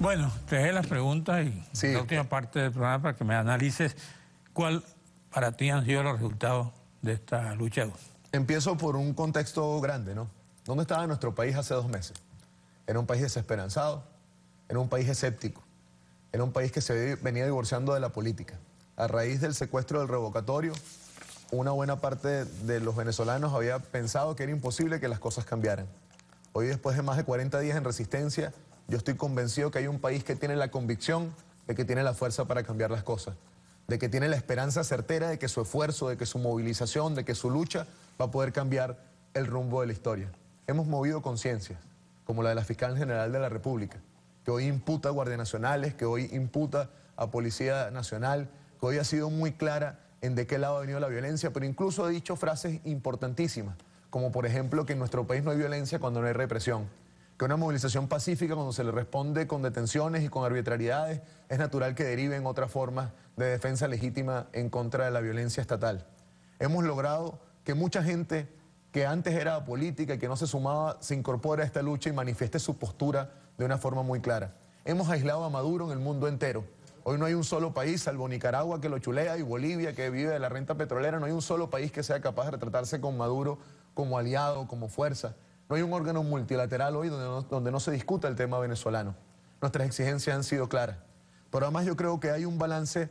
Bueno, te dejé las preguntas y Sí. la última parte del programa para que me analices cuál para ti han sido los resultados de esta lucha. Empiezo por un contexto grande, ¿no? ¿Dónde estaba nuestro país hace 2 meses? Era un país desesperanzado, era un país escéptico, era un país que se venía divorciando de la política. A raíz del secuestro del revocatorio, una buena parte de los venezolanos había pensado que era imposible que las cosas cambiaran. Hoy, después de más de 40 días en resistencia, yo estoy convencido que hay un país que tiene la convicción de que tiene la fuerza para cambiar las cosas, de que tiene la esperanza certera de que su esfuerzo, de que su movilización, de que su lucha va a poder cambiar el rumbo de la historia. Hemos movido conciencias, como la de la Fiscal General de la República, que hoy imputa a guardias nacionales, que hoy imputa a Policía Nacional, que hoy ha sido muy clara en de qué lado ha venido la violencia, pero incluso ha dicho frases importantísimas, como por ejemplo que en nuestro país no hay violencia cuando no hay represión, que una movilización pacífica cuando se le responde con detenciones y con arbitrariedades es natural que derive en otras formas de defensa legítima en contra de la violencia estatal. Hemos logrado que mucha gente que antes era apolítica y que no se sumaba, se incorpore a esta lucha y manifieste su postura de una forma muy clara. Hemos aislado a Maduro en el mundo entero. Hoy no hay un solo país, salvo Nicaragua que lo chulea y Bolivia que vive de la renta petrolera, no hay un solo país que sea capaz de retratarse con Maduro como aliado, como fuerza. No hay un órgano multilateral hoy donde no se discuta el tema venezolano. Nuestras exigencias han sido claras. Pero además yo creo que hay un balance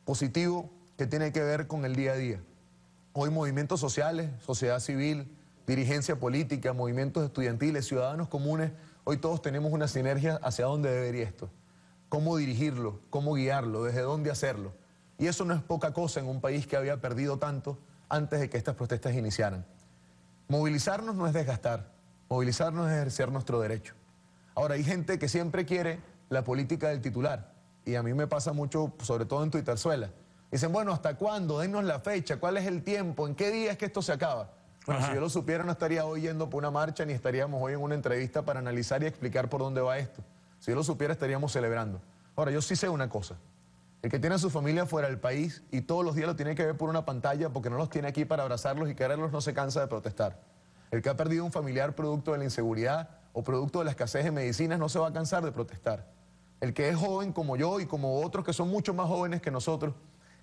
positivo que tiene que ver con el día a día. Hoy movimientos sociales, sociedad civil, dirigencia política, movimientos estudiantiles, ciudadanos comunes, hoy todos tenemos una sinergia hacia dónde debería esto. Cómo dirigirlo, cómo guiarlo, desde dónde hacerlo. Y eso no es poca cosa en un país que había perdido tanto antes de que estas protestas iniciaran. Movilizarnos no es desgastar, movilizarnos es ejercer nuestro derecho. Ahora, hay gente que siempre quiere la política del titular, y a mí me pasa mucho, sobre todo en Twitterzuela. Dicen, bueno, ¿hasta cuándo? Denos la fecha, ¿cuál es el tiempo? ¿En qué día es que esto se acaba? Bueno, si yo lo supiera no estaría hoy yendo por una marcha, ni estaríamos hoy en una entrevista para analizar y explicar por dónde va esto. Si yo lo supiera estaríamos celebrando. Ahora, yo sí sé una cosa. El que tiene a su familia fuera del país y todos los días lo tiene que ver por una pantalla porque no los tiene aquí para abrazarlos y quererlos, no se cansa de protestar. El que ha perdido un familiar producto de la inseguridad o producto de la escasez de medicinas no se va a cansar de protestar. El que es joven como yo y como otros que son mucho más jóvenes que nosotros,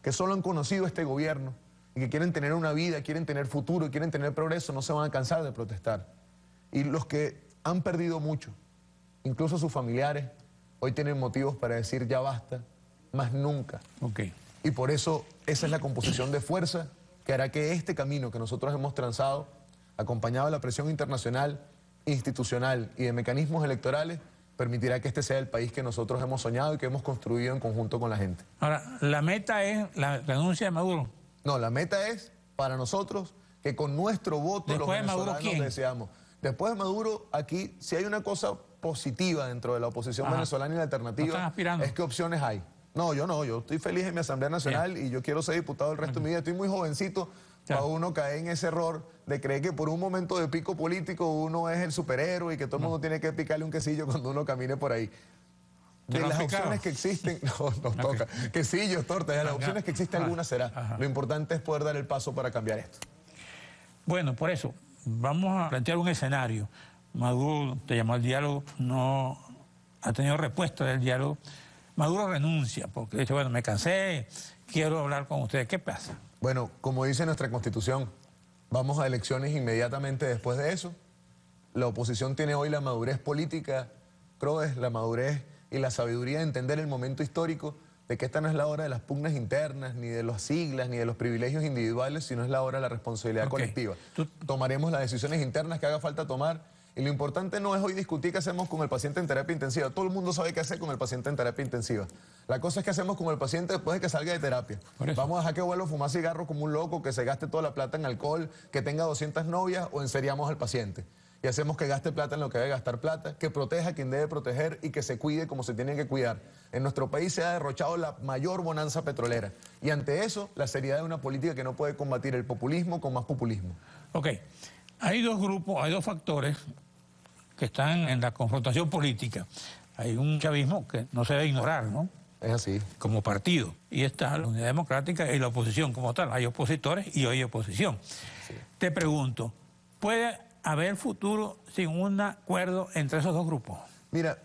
que solo han conocido este gobierno y que quieren tener una vida, quieren tener futuro y quieren tener progreso, no se van a cansar de protestar. Y los que han perdido mucho, incluso sus familiares, hoy tienen motivos para decir ya basta, más nunca. Y por eso esa es la composición de fuerza que hará que este camino que nosotros hemos transado, acompañado de la presión internacional, institucional y de mecanismos electorales, permitirá que este sea el país que nosotros hemos soñado y que hemos construido en conjunto con la gente. Ahora, ¿la meta es la renuncia de Maduro? No, la meta es, para nosotros, que con nuestro voto los venezolanos deseamos. Después de Maduro, aquí, si hay una cosa positiva dentro de la oposición venezolana y la alternativa, es que opciones hay. No, yo estoy feliz en mi Asamblea Nacional y yo quiero ser diputado el resto de mi vida. Estoy muy jovencito para uno caer en ese error de creer que por un momento de pico político uno es el superhéroe y que todo el mundo tiene que picarle un quesillo cuando uno camine por ahí. De las opciones que existen, no, nos toca. Quesillos, tortas, de las opciones que existen algunas será. Lo importante es poder dar el paso para cambiar esto. Bueno, por eso, vamos a plantear un escenario. Maduro te llamó al diálogo, no ha tenido respuesta del diálogo. Maduro renuncia porque dice, bueno, me cansé, quiero hablar con ustedes. ¿Qué pasa? Bueno, como dice nuestra Constitución, vamos a elecciones inmediatamente después de eso. La oposición tiene hoy la madurez política, Croes, la madurez y la sabiduría de entender el momento histórico de que esta no es la hora de las pugnas internas, ni de las siglas, ni de los privilegios individuales, sino es la hora de la responsabilidad colectiva. Tomaremos las decisiones internas que haga falta tomar. Y lo importante no es hoy discutir qué hacemos con el paciente en terapia intensiva. Todo el mundo sabe qué hacer con el paciente en terapia intensiva. La cosa es qué hacemos con el paciente después de que salga de terapia. Vamos a dejar que vuelva a fumar cigarros como un loco, que se gaste toda la plata en alcohol, que tenga 200 novias, o enseriamos al paciente. Y hacemos que gaste plata en lo que debe gastar plata, que proteja a quien debe proteger y que se cuide como se tiene que cuidar. En nuestro país se ha derrochado la mayor bonanza petrolera. Y ante eso, la seriedad de una política que no puede combatir el populismo con más populismo. Hay dos grupos, hay dos factores que están en la confrontación política. Hay un chavismo que no se debe ignorar, ¿no? Es así. Como partido. Y está la Unidad Democrática y la oposición como tal. Hay opositores y hay oposición. Sí. Te pregunto, ¿puede haber futuro sin un acuerdo entre esos dos grupos? Mira,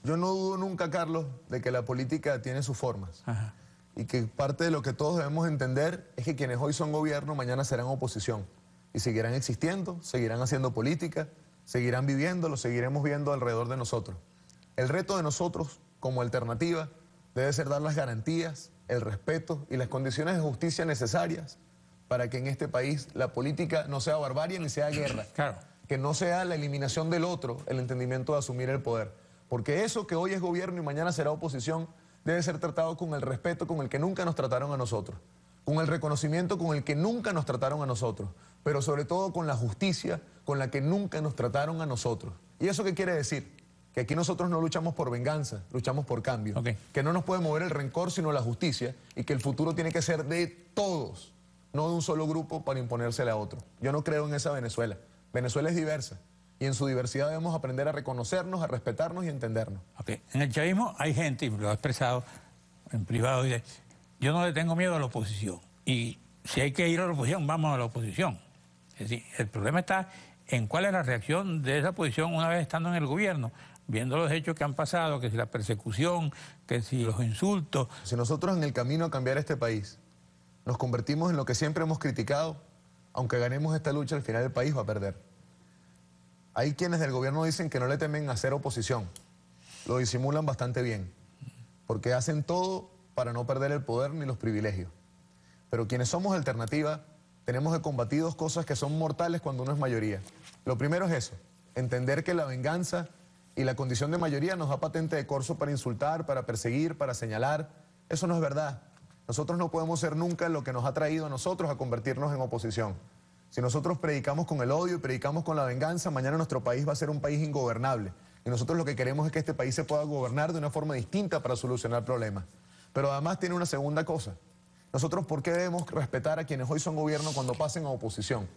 Yo no dudo nunca, Carlos, de que la política tiene sus formas. Ajá. Y que parte de lo que todos debemos entender es que quienes hoy son gobierno, mañana serán oposición. Y seguirán existiendo, seguirán haciendo política, seguirán viviendo, lo seguiremos viendo alrededor de nosotros. El reto de nosotros, como alternativa, debe ser dar las garantías, el respeto y las condiciones de justicia necesarias para que en este país la política no sea barbarie ni sea guerra. Claro. Que no sea la eliminación del otro, el entendimiento de asumir el poder. Porque eso que hoy es gobierno y mañana será oposición debe ser tratado con el respeto con el que nunca nos trataron a nosotros, con el reconocimiento con el que nunca nos trataron a nosotros, pero sobre todo con la justicia con la que nunca nos trataron a nosotros. ¿Y eso qué quiere decir? Que aquí nosotros no luchamos por venganza, luchamos por cambio. Okay. Que no nos puede mover el rencor sino la justicia y que el futuro tiene que ser de todos, no de un solo grupo para imponérsele a otro. Yo no creo en esa Venezuela. Venezuela es diversa y en su diversidad debemos aprender a reconocernos, a respetarnos y a entendernos. Okay. En el chavismo hay gente, y lo ha expresado en privado, dice, yo no le tengo miedo a la oposición y si hay que ir a la oposición, vamos a la oposición. Es decir, el problema está en cuál es la reacción de esa oposición una vez estando en el gobierno, viendo los hechos que han pasado, que si la persecución, que si los insultos. Si nosotros en el camino a cambiar este país nos convertimos en lo que siempre hemos criticado, aunque ganemos esta lucha, al final el país va a perder. Hay quienes del gobierno dicen que no le temen a hacer oposición. Lo disimulan bastante bien, porque hacen todo para no perder el poder ni los privilegios. Pero quienes somos alternativa, tenemos que combatir dos cosas que son mortales cuando uno es mayoría. Lo primero es eso, entender que la venganza y la condición de mayoría nos da patente de corso para insultar, para perseguir, para señalar. Eso no es verdad. Nosotros no podemos ser nunca lo que nos ha traído a nosotros a convertirnos en oposición. Si nosotros predicamos con el odio y predicamos con la venganza, mañana nuestro país va a ser un país ingobernable. Y nosotros lo que queremos es que este país se pueda gobernar de una forma distinta para solucionar problemas. Pero además tiene una segunda cosa. Nosotros, ¿por qué debemos respetar a quienes hoy son gobierno cuando pasen a oposición?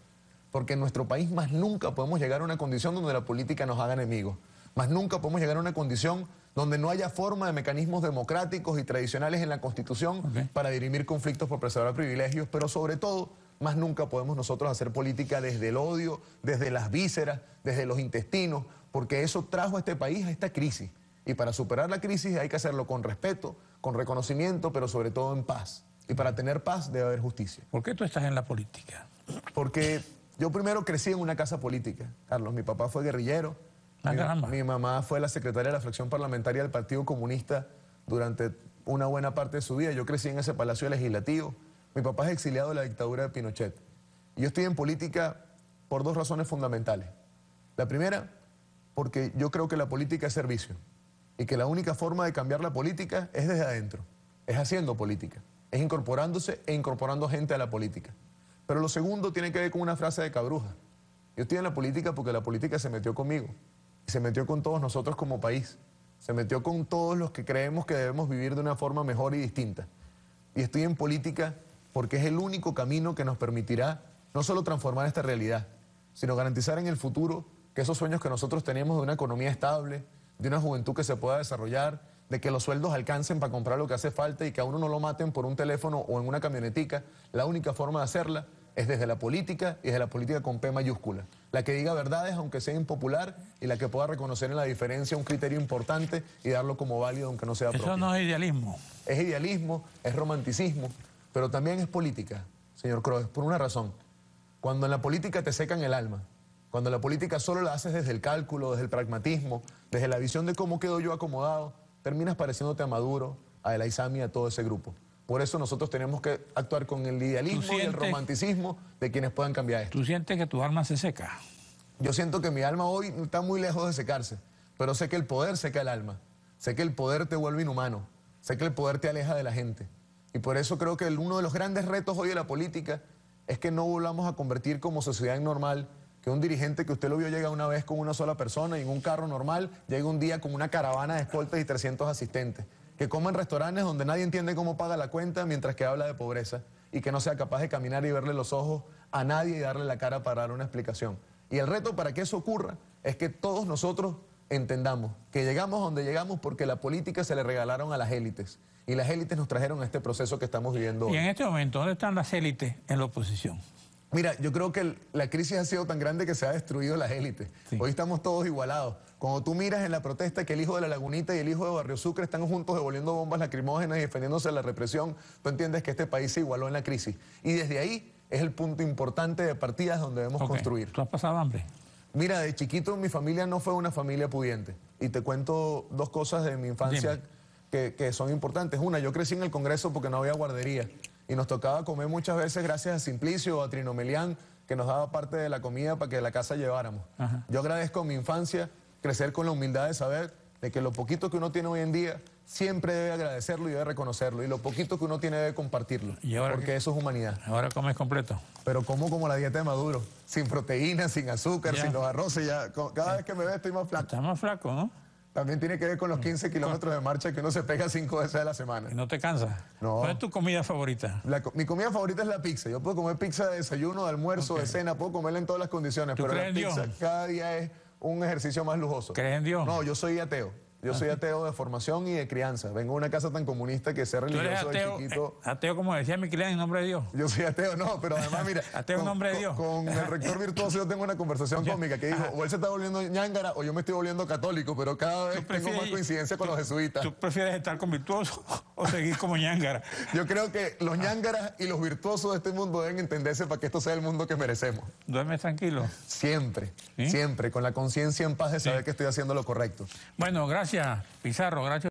Porque en nuestro país más nunca podemos llegar a una condición donde la política nos haga enemigos. Más nunca podemos llegar a una condición donde no haya forma de mecanismos democráticos y tradicionales en la Constitución para dirimir conflictos por preservar privilegios, pero sobre todo, más nunca podemos nosotros hacer política desde el odio, desde las vísceras, desde los intestinos, porque eso trajo a este país a esta crisis. Y para superar la crisis hay que hacerlo con respeto, con reconocimiento, pero sobre todo en paz. Y para tener paz debe haber justicia. ¿Por qué tú estás en la política? Porque yo primero crecí en una casa política, Carlos. Mi papá fue guerrillero. Mi mamá fue la secretaria de la fracción parlamentaria del Partido Comunista durante una buena parte de su vida. Yo crecí en ese palacio legislativo. Mi papá es exiliado de la dictadura de Pinochet. Y yo estoy en política por dos razones fundamentales. La primera, porque yo creo que la política es servicio. Y que la única forma de cambiar la política es desde adentro. Es haciendo política. Es incorporándose e incorporando gente a la política. Pero lo segundo tiene que ver con una frase de Cabruja. Yo estoy en la política porque la política se metió conmigo. Y se metió con todos nosotros como país. Se metió con todos los que creemos que debemos vivir de una forma mejor y distinta. Y estoy en política porque es el único camino que nos permitirá no solo transformar esta realidad, sino garantizar en el futuro que esos sueños que nosotros tenemos de una economía estable, de una juventud que se pueda desarrollar, de que los sueldos alcancen para comprar lo que hace falta y que a uno no lo maten por un teléfono o en una camionetica, la única forma de hacerla es desde la política y desde la política con P mayúscula. La que diga verdades aunque sea impopular y la que pueda reconocer en la diferencia un criterio importante y darlo como válido aunque no sea propio. Eso no es idealismo. Es idealismo, es romanticismo, pero también es política, señor Croes, por una razón. Cuando en la política te secan el alma, cuando la política solo la haces desde el cálculo, desde el pragmatismo, desde la visión de cómo quedo yo acomodado, terminas pareciéndote a Maduro, a El Aizami y a todo ese grupo. Por eso nosotros tenemos que actuar con el idealismo y el romanticismo de quienes puedan cambiar esto. ¿Tú sientes que tu alma se seca? Yo siento que mi alma hoy está muy lejos de secarse, pero sé que el poder seca el alma, sé que el poder te vuelve inhumano, sé que el poder te aleja de la gente. Y por eso creo que uno de los grandes retos hoy de la política es que no volvamos a convertir como sociedad normal que un dirigente que usted lo vio llega una vez con una sola persona y en un carro normal llega un día con una caravana de escoltas y 300 asistentes, que coma en restaurantes donde nadie entiende cómo paga la cuenta mientras que habla de pobreza y que no sea capaz de caminar y verle los ojos a nadie y darle la cara para dar una explicación. Y el reto para que eso ocurra es que todos nosotros entendamos que llegamos donde llegamos porque la política se le regalaron a las élites y las élites nos trajeron a este proceso que estamos viviendo hoy. Y en este momento, ¿dónde están las élites en la oposición? Mira, yo creo que la crisis ha sido tan grande que se ha destruido las élites. Sí. Hoy estamos todos igualados. Cuando tú miras en la protesta que el hijo de La Lagunita y el hijo de Barrio Sucre están juntos devolviendo bombas lacrimógenas y defendiéndose de la represión, tú entiendes que este país se igualó en la crisis. Y desde ahí es el punto importante de partida donde debemos construir. ¿Tú has pasado hambre? Mira, de chiquito mi familia no fue una familia pudiente. Y te cuento dos cosas de mi infancia que son importantes. Una, yo crecí en el Congreso porque no había guardería. Y nos tocaba comer muchas veces gracias a Simplicio o a Trinomelián, que nos daba parte de la comida para que de la casa lleváramos. Ajá. Yo agradezco mi infancia, crecer con la humildad de saber de que lo poquito que uno tiene hoy en día, siempre debe agradecerlo y debe reconocerlo. Y lo poquito que uno tiene debe compartirlo. Porque eso es humanidad. Ahora comes completo. Pero como la dieta de Maduro. Sin proteínas, sin azúcar, sin los arroces. Ya, cada vez que me veo estoy más flaco. Estás más flaco, ¿no? También tiene que ver con los 15 kilómetros de marcha que uno se pega 5 veces a la semana. ¿Y no te cansas? No. ¿Cuál es tu comida favorita? Mi comida favorita es la pizza. Yo puedo comer pizza de desayuno, de almuerzo, de cena, puedo comerla en todas las condiciones. ¿Tú pero crees la en pizza Dios? cada día es un ejercicio más lujoso. ¿Crees en Dios? No, yo soy ateo. Yo soy ateo de formación y de crianza. Vengo de una casa tan comunista que ser religioso de chiquito... ateo como decía mi cliente, en nombre de Dios. Yo soy ateo, no, pero además, mira... ateo en nombre de Dios. Con el rector virtuoso yo tengo una conversación cómica que dijo, o él se está volviendo ñángara o yo me estoy volviendo católico, pero cada vez tengo más coincidencia con los jesuitas. ¿Tú prefieres estar con virtuoso o seguir como ñángara? Yo creo que los ñángaras y los virtuosos de este mundo deben entenderse para que esto sea el mundo que merecemos. ¿Duermes tranquilo? Siempre, ¿sí? Siempre, con la conciencia en paz de saber que estoy haciendo lo correcto. Bueno, gracias, Pizarro, gracias.